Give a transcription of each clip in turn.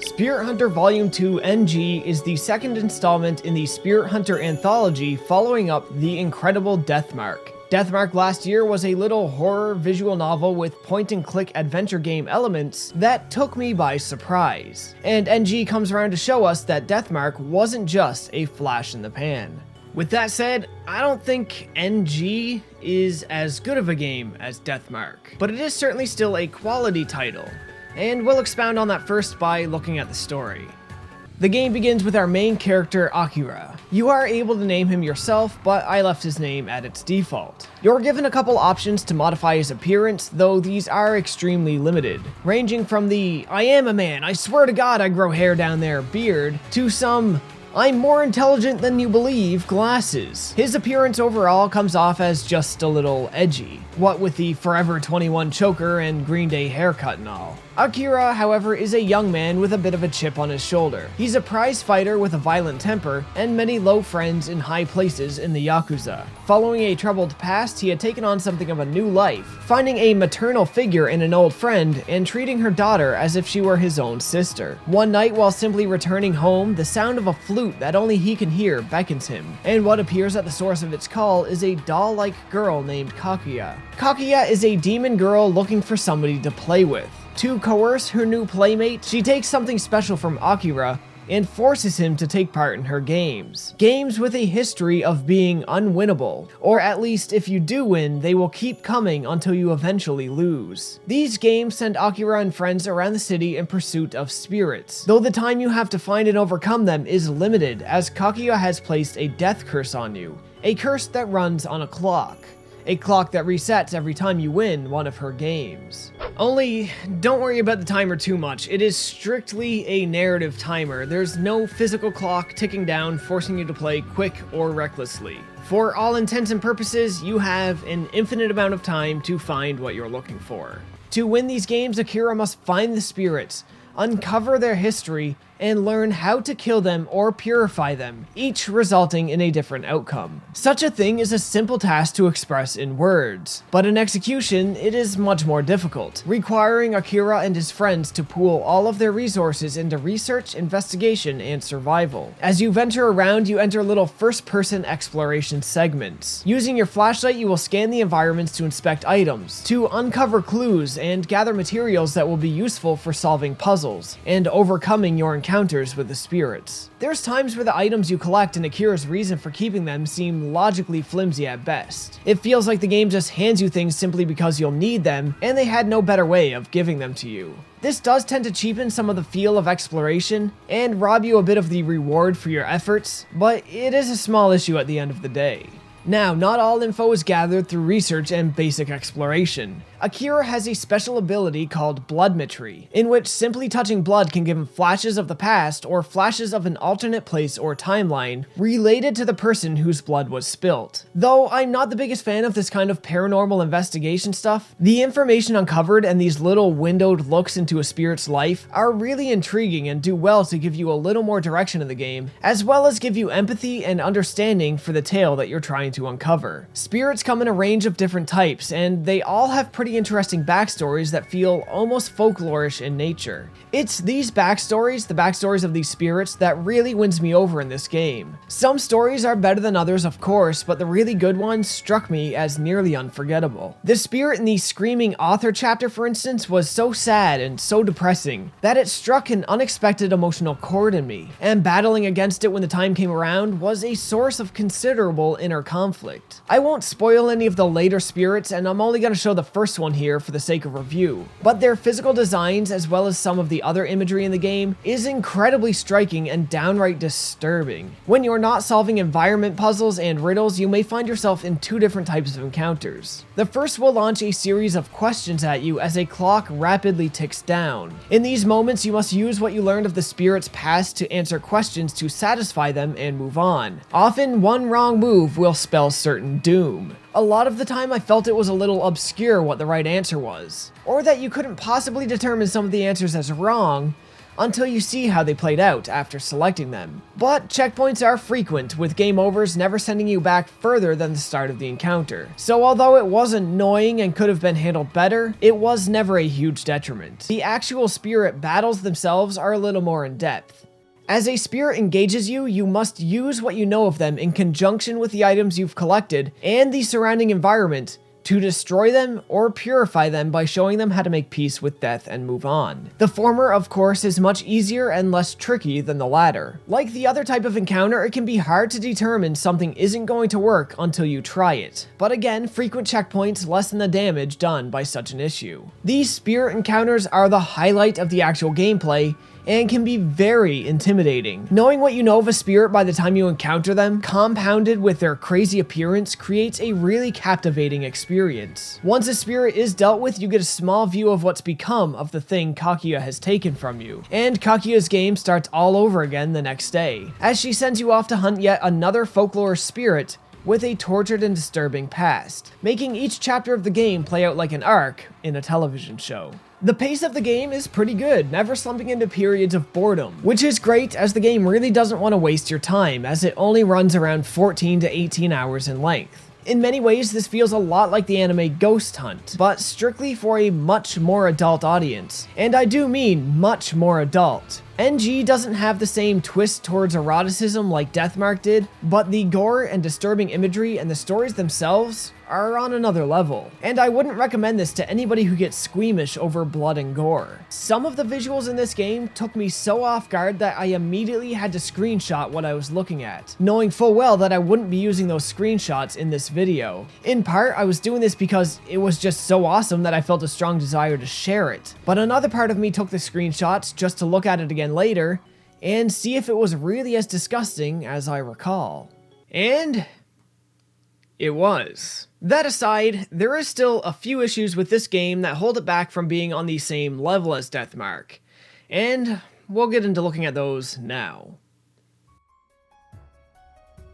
Spirit Hunter Volume 2 NG is the second installment in the Spirit Hunter anthology following up The Incredible Deathmark. Deathmark last year was a little horror visual novel with point-and-click adventure game elements that took me by surprise. And NG comes around to show us that Deathmark wasn't just a flash in the pan. With that said, I don't think NG is as good of a game as Deathmark, but it is certainly still a quality title, and we'll expound on that first by looking at the story. The game begins with our main character, Akira. You are able to name him yourself, but I left his name at its default. You're given a couple options to modify his appearance, though these are extremely limited, ranging from the "I am a man, I swear to God I grow hair down there" beard, to some "I'm more intelligent than you believe" glasses. His appearance overall comes off as just a little edgy, what with the Forever 21 choker and Green Day haircut and all. Akira, however, is a young man with a bit of a chip on his shoulder. He's a prize fighter with a violent temper and many low friends in high places in the Yakuza. Following a troubled past, he had taken on something of a new life, finding a maternal figure in an old friend and treating her daughter as if she were his own sister. One night, while simply returning home, the sound of a flute that only he can hear beckons him, and what appears at the source of its call is a doll-like girl named Kaguya. Kaguya is a demon girl looking for somebody to play with. To coerce her new playmate, she takes something special from Akira and forces him to take part in her games. Games with a history of being unwinnable, or at least if you do win, they will keep coming until you eventually lose. These games send Akira and friends around the city in pursuit of spirits, though the time you have to find and overcome them is limited, as Kaguya has placed a death curse on you, a curse that runs on a clock that resets every time you win one of her games. Only, don't worry about the timer too much. It is strictly a narrative timer. There's no physical clock ticking down, forcing you to play quick or recklessly. For all intents and purposes, you have an infinite amount of time to find what you're looking for. To win these games, Akira must find the spirits, uncover their history, and learn how to kill them or purify them, each resulting in a different outcome. Such a thing is a simple task to express in words, but in execution, it is much more difficult, requiring Akira and his friends to pool all of their resources into research, investigation, and survival. As you venture around, you enter little first-person exploration segments. Using your flashlight, you will scan the environments to inspect items, to uncover clues, and gather materials that will be useful for solving puzzles, and overcoming your encounters with the spirits. There's times where the items you collect and Akira's reason for keeping them seem logically flimsy at best. It feels like the game just hands you things simply because you'll need them, and they had no better way of giving them to you. This does tend to cheapen some of the feel of exploration, and rob you a bit of the reward for your efforts, but it is a small issue at the end of the day. Now, not all info is gathered through research and basic exploration. Akira has a special ability called Bloodmetry, in which simply touching blood can give him flashes of the past or flashes of an alternate place or timeline related to the person whose blood was spilt. Though I'm not the biggest fan of this kind of paranormal investigation stuff, the information uncovered and these little windowed looks into a spirit's life are really intriguing and do well to give you a little more direction in the game, as well as give you empathy and understanding for the tale that you're trying to uncover. Spirits come in a range of different types, and they all have pretty interesting backstories that feel almost folklorish in nature. It's these backstories, the backstories of these spirits, that really wins me over in this game. Some stories are better than others, of course, but the really good ones struck me as nearly unforgettable. The spirit in the Screaming Author chapter, for instance, was so sad and so depressing that it struck an unexpected emotional chord in me, and battling against it when the time came around was a source of considerable inner conflict. I won't spoil any of the later spirits, and I'm only going to show the first one here for the sake of review, but their physical designs as well as some of the other imagery in the game is incredibly striking and downright disturbing. When you're not solving environment puzzles and riddles, you may find yourself in two different types of encounters. The first will launch a series of questions at you as a clock rapidly ticks down. In these moments, you must use what you learned of the spirit's past to answer questions to satisfy them and move on. Often, one wrong move will spell certain doom. A lot of the time I felt it was a little obscure what the right answer was, or that you couldn't possibly determine some of the answers as wrong, until you see how they played out after selecting them. But checkpoints are frequent, with game overs never sending you back further than the start of the encounter. So although it was annoying and could have been handled better, it was never a huge detriment. The actual spirit battles themselves are a little more in depth. As a spirit engages you, you must use what you know of them in conjunction with the items you've collected and the surrounding environment to destroy them or purify them by showing them how to make peace with death and move on. The former, of course, is much easier and less tricky than the latter. Like the other type of encounter, it can be hard to determine something isn't going to work until you try it. But again, frequent checkpoints lessen the damage done by such an issue. These spirit encounters are the highlight of the actual gameplay, and can be very intimidating. Knowing what you know of a spirit by the time you encounter them, compounded with their crazy appearance, creates a really captivating experience. Once a spirit is dealt with, you get a small view of what's become of the thing Kaguya has taken from you, and Kaguya's game starts all over again the next day, as she sends you off to hunt yet another folklore spirit with a tortured and disturbing past, making each chapter of the game play out like an arc in a television show. The pace of the game is pretty good, never slumping into periods of boredom, which is great as the game really doesn't want to waste your time, as it only runs around 14 to 18 hours in length. In many ways, this feels a lot like the anime Ghost Hunt, but strictly for a much more adult audience, and I do mean much more adult. NG doesn't have the same twist towards eroticism like Deathmark did, but the gore and disturbing imagery and the stories themselves are on another level, and I wouldn't recommend this to anybody who gets squeamish over blood and gore. Some of the visuals in this game took me so off guard that I immediately had to screenshot what I was looking at, knowing full well that I wouldn't be using those screenshots in this video. In part, I was doing this because it was just so awesome that I felt a strong desire to share it, but another part of me took the screenshots just to look at it again later and see if it was really as disgusting as I recall. And it was. That aside, there is still a few issues with this game that hold it back from being on the same level as Deathmark, and we'll get into looking at those now.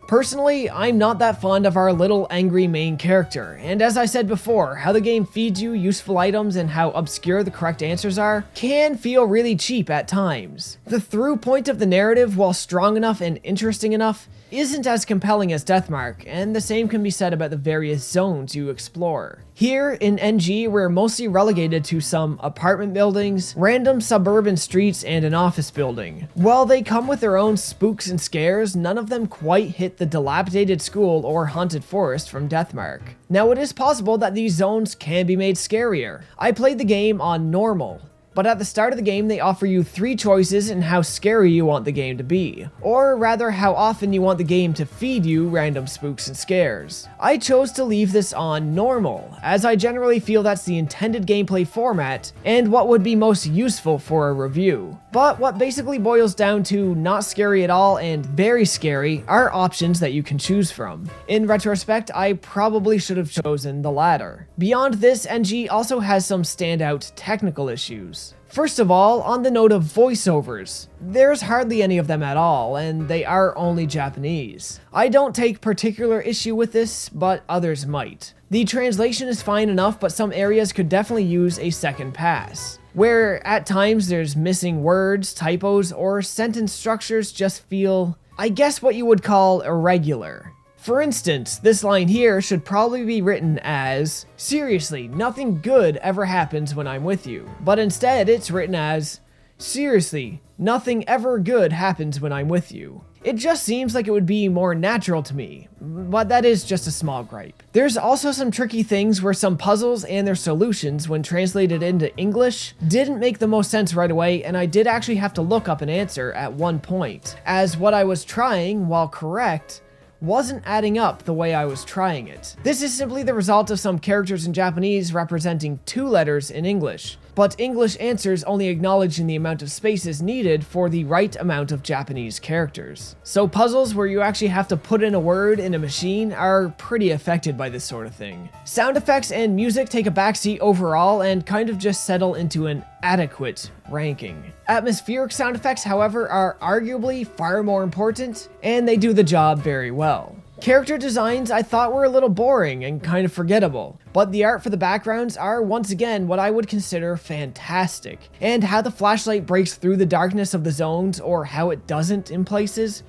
Personally, I'm not that fond of our little angry main character, and as I said before, how the game feeds you useful items and how obscure the correct answers are can feel really cheap at times. The through point of the narrative, while strong enough and interesting enough, isn't as compelling as Deathmark, and the same can be said about the various zones you explore. Here, in NG, we're mostly relegated to some apartment buildings, random suburban streets, and an office building. While they come with their own spooks and scares, none of them quite hit the dilapidated school or haunted forest from Deathmark. Now, it is possible that these zones can be made scarier. I played the game on normal, but at the start of the game they offer you 3 choices in how scary you want the game to be, or rather how often you want the game to feed you random spooks and scares. I chose to leave this on normal, as I generally feel that's the intended gameplay format and what would be most useful for a review. But what basically boils down to not scary at all and very scary are options that you can choose from. In retrospect, I probably should have chosen the latter. Beyond this, NG also has some standout technical issues. First of all, on the note of voiceovers, there's hardly any of them at all, and they are only Japanese. I don't take particular issue with this, but others might. The translation is fine enough, but some areas could definitely use a second pass, where at times there's missing words, typos, or sentence structures just feel, I guess, what you would call irregular. For instance, this line here should probably be written as, "Seriously, nothing good ever happens when I'm with you." But instead, it's written as, "Seriously, nothing ever good happens when I'm with you." It just seems like it would be more natural to me, but that is just a small gripe. There's also some tricky things where some puzzles and their solutions, when translated into English, didn't make the most sense right away, and I did actually have to look up an answer at one point, as what I was trying, while correct, wasn't adding up the way I was trying it. This is simply the result of some characters in Japanese representing 2 letters in English, but English answers only acknowledging the amount of spaces needed for the right amount of Japanese characters. So puzzles where you actually have to put in a word in a machine are pretty affected by this sort of thing. Sound effects and music take a backseat overall and kind of just settle into an adequate ranking. Atmospheric sound effects, however, are arguably far more important, and they do the job very well. Character designs I thought were a little boring and kind of forgettable, but the art for the backgrounds are once again what I would consider fantastic, and how the flashlight breaks through the darkness of the zones, or how it doesn't in places,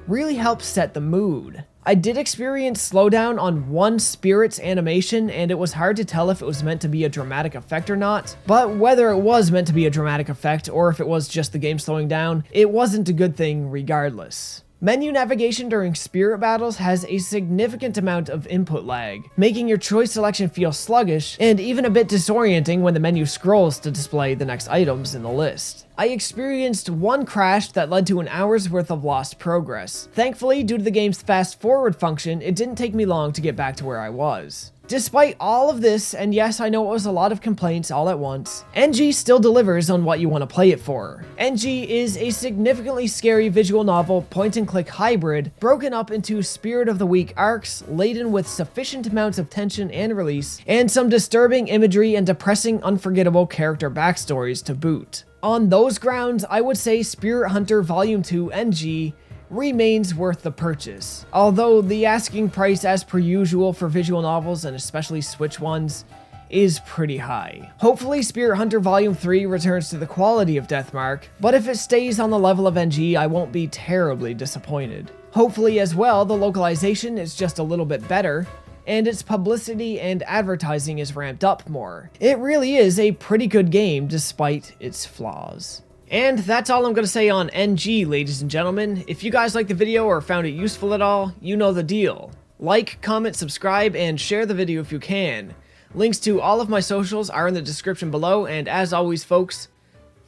really helps set the mood. I did experience slowdown on one spirit's animation, and it was hard to tell if it was meant to be a dramatic effect or not, but whether it was meant to be a dramatic effect or if it was just the game slowing down, it wasn't a good thing regardless. Menu navigation during spirit battles has a significant amount of input lag, making your choice selection feel sluggish and even a bit disorienting when the menu scrolls to display the next items in the list. I experienced one crash that led to an hour's worth of lost progress. Thankfully, due to the game's fast forward function, it didn't take me long to get back to where I was. Despite all of this, and yes, I know it was a lot of complaints all at once, NG still delivers on what you want to play it for. NG is a significantly scary visual novel point-and-click hybrid, broken up into Spirit of the Week arcs, laden with sufficient amounts of tension and release, and some disturbing imagery and depressing, unforgettable character backstories to boot. On those grounds, I would say Spirit Hunter Volume 2 NG remains worth the purchase, although the asking price as per usual for visual novels, and especially Switch ones, is pretty high. Hopefully Spirit Hunter Volume 3 returns to the quality of Deathmark, but if it stays on the level of NG, I won't be terribly disappointed. Hopefully as well, the localization is just a little bit better, and its publicity and advertising is ramped up more. It really is a pretty good game despite its flaws. And that's all I'm going to say on NG, ladies and gentlemen. If you guys liked the video or found it useful at all, you know the deal. Like, comment, subscribe, and share the video if you can. Links to all of my socials are in the description below, and as always folks,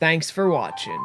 thanks for watching.